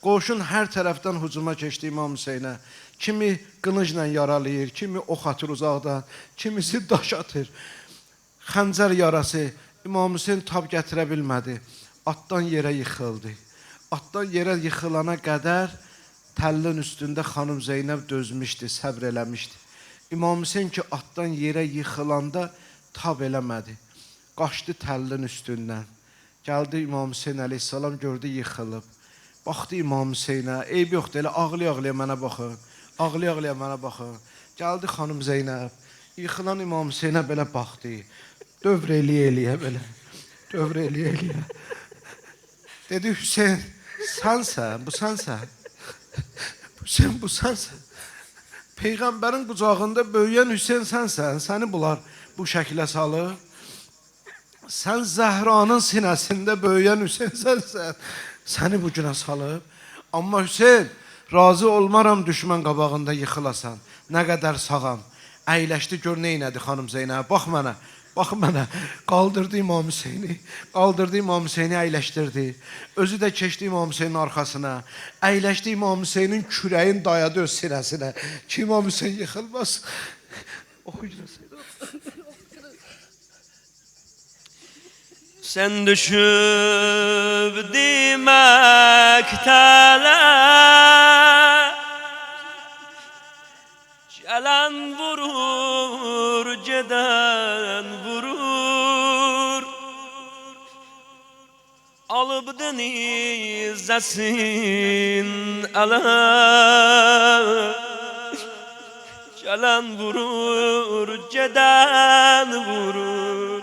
Qoşun hər tərəfdən hücuma keçdi İmam Hüseynə. Kimi qılıncla yaralayır, kimi ox atır uzaqdan, kimisi daş atır. Xəncər yarası İmam Hüseyn tab gətirə bilmədi. Atdan yerə yıxıldı. Atdan yerə yıxılana qədər təllin üstündə xanım Zeynəb dözmüşdü, səbr eləmişdi. İmam Hüseyn ki atdan yerə yıxılanda tab eləmədi. Qaçdı təllin üstündən. Gəldi İmam Hüseyn əleyhissalam, gördü yıxılıb. Baxdı İmam Hüseynə, eyb yoxdur, elə ağlaya-ağlaya mənə baxın. Ağlaya-ağlaya mənə baxın. Gəldi xanım Zeynəb, yıxılan İmam Hüseynə belə baxdı. Dövr eləyə-eləyə belə. Dövr eləyə-eləyə. Dedi, Hüseyn, sənsən, bu sənsən. Hüseyn, bu sənsən. Peyğəmbərin qucağında böyüyən Hüseyn sənsən. Səni bunlar bu şəkilə salır. Sən Zəhranın sinəsində böyüyən Hüseyn sənsən. Səni bu günə salıb. Amma Hüseyn, razı olmaram düşmən qabağında yıxılasan. Nə qədər sağam. Əyləşdi, gör neynədi xanım Zeynəb. Bax mənə, bax mənə. Qaldırdı İmam Hüseyni. Qaldırdı İmam Hüseyni, əyləşdirdi. Özü də keçdi İmam Hüseynin arxasına. Əyləşdi İmam Hüseynin kürəyin dayadı öz sinəsinə. Ki İmam Hüseyin yıxılmaz. Oxuyacaqsın. Sen düşüp dimektele gelen vurur, geden vurur. Alıp denizdesin ele gelen vurur, geden vurur.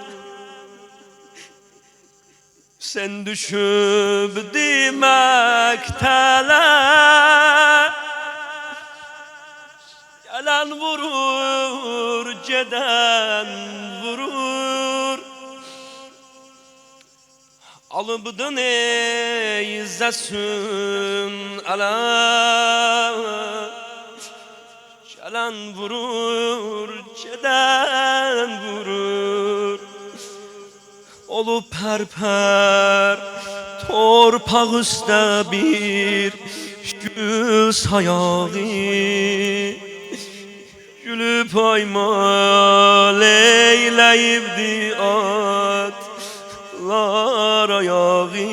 Sen düşüp dimektele gelen vurur, geden vurur. Alıp denizdesin ele gelen vurur, geden vurur. Olup pərpər torpaq üstə bir gül sayağı, gülüb aymal eyləyibdi atlar ayağı.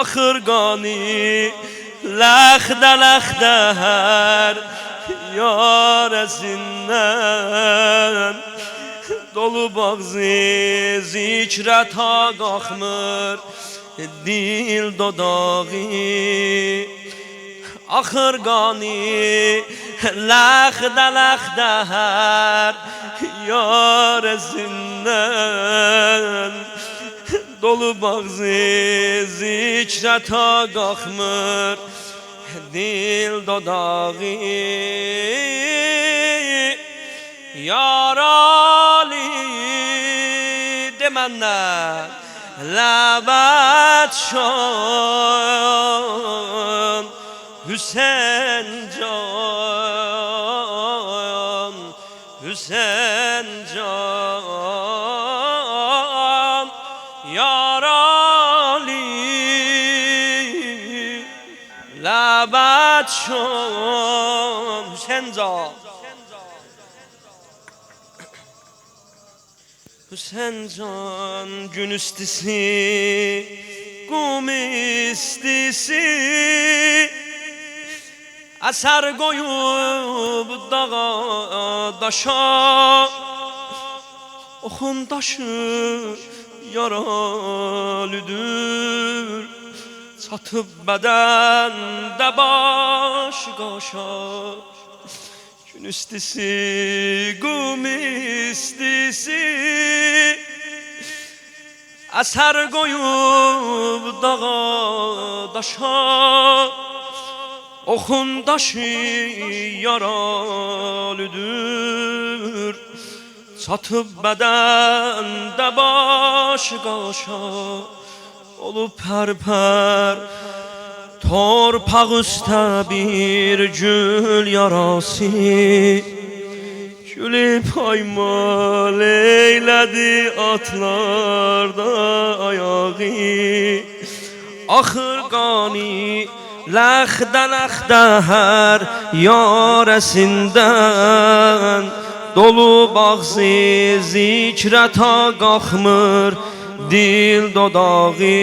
Axır qani ləxdə-ləxdə hər yarəsindən, dolu bağzı zikrə ta qalxmır dil dodağı. Axır qani ləxdə-ləxdə hər yarəsindən, dolu bağzı zikrə ta qalxmır dil dodağı. Yarali demenden labet şan, Hüseyin can, Hüseyin can. Yarali labet şan, Hüseyin can. Hüseyin can gün istisi, qum istisi, əsər qoyub dağa daşa. Oxun daşı yaralüdür, çatıb bədəndə baş qaşa. Gün istisi, qum istisi, əsər qoyub dağa daşa. Oxun daşı yaralüdür, çatıb bədəndə baş qaşa. Olub pərpər torpaq üstə bir gül yarası, gülüb aymal eylədi atlarda ayağı. axır qani Ləxdə hər yarəsindən Dolu bağzı zikrə ta qalxmır dil dodağı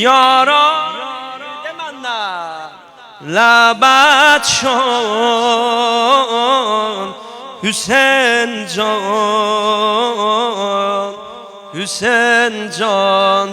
Yara demənlə Ləbət şan Hüseyin can Hüseyin can